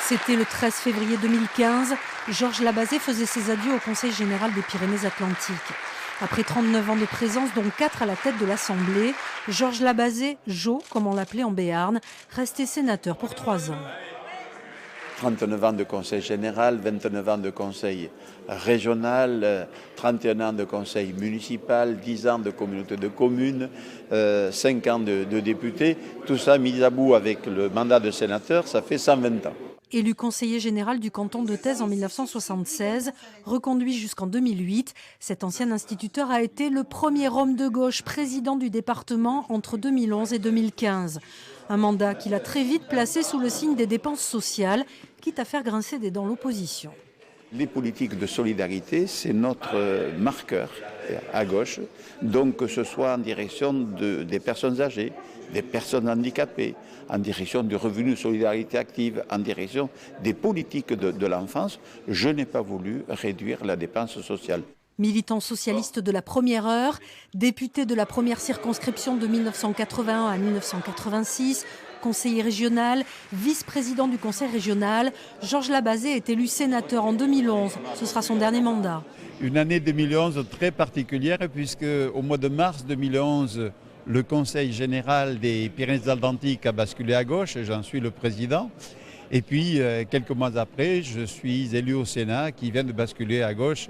C'était le 13 février 2015. Georges Labazée faisait ses adieux au Conseil général des Pyrénées-Atlantiques. Après 39 ans de présence, dont 4 à la tête de l'Assemblée, Georges Labazée, Jo, comme on l'appelait en Béarn, restait sénateur pour 3 ans. 39 ans de conseil général, 29 ans de conseil régional, 31 ans de conseil municipal, 10 ans de communauté de communes, 5 ans de député. Tout ça mis à bout avec le mandat de sénateur, ça fait 120 ans. Élu conseiller général du canton de Thèse en 1976, reconduit jusqu'en 2008, cet ancien instituteur a été le premier homme de gauche président du département entre 2011 et 2015. Un mandat qu'il a très vite placé sous le signe des dépenses sociales, quitte à faire grincer des dents l'opposition. Les politiques de solidarité, c'est notre marqueur à gauche, donc que ce soit en direction des personnes âgées, des personnes handicapées, en direction du revenu de solidarité active, en direction des politiques de l'enfance, je n'ai pas voulu réduire la dépense sociale. Militant socialiste de la première heure, député de la première circonscription de 1981 à 1986, conseiller régional, vice-président du conseil régional, Georges Labazée est élu sénateur en 2011. Ce sera son dernier mandat. Une année 2011 très particulière puisque au mois de mars 2011, le Conseil général des Pyrénées-Atlantiques a basculé à gauche et j'en suis le président. Et puis, quelques mois après, je suis élu au Sénat qui vient de basculer à gauche.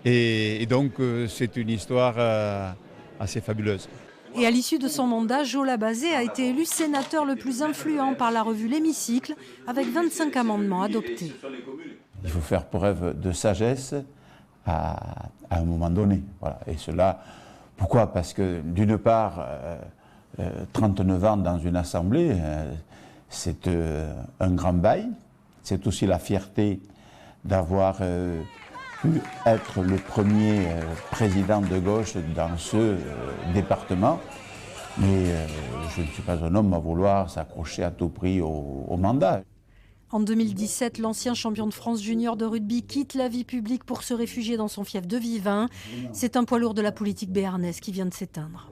Et donc, c'est une histoire assez fabuleuse. Et à l'issue de son mandat, Jo Labazée a été élu sénateur le plus influent par la revue L'Hémicycle, avec 25 amendements adoptés. Il faut faire preuve de sagesse à un moment donné. Voilà. Et cela, pourquoi? Parce que d'une part, 39 ans dans une assemblée, c'est un grand bail. C'est aussi la fierté d'avoir pu être le premier président de gauche dans ce département. Mais je ne suis pas un homme à vouloir s'accrocher à tout prix au mandat. En 2017, l'ancien champion de France junior de rugby quitte la vie publique pour se réfugier dans son fief de Vivins. C'est un poids lourd de la politique béarnaise qui vient de s'éteindre.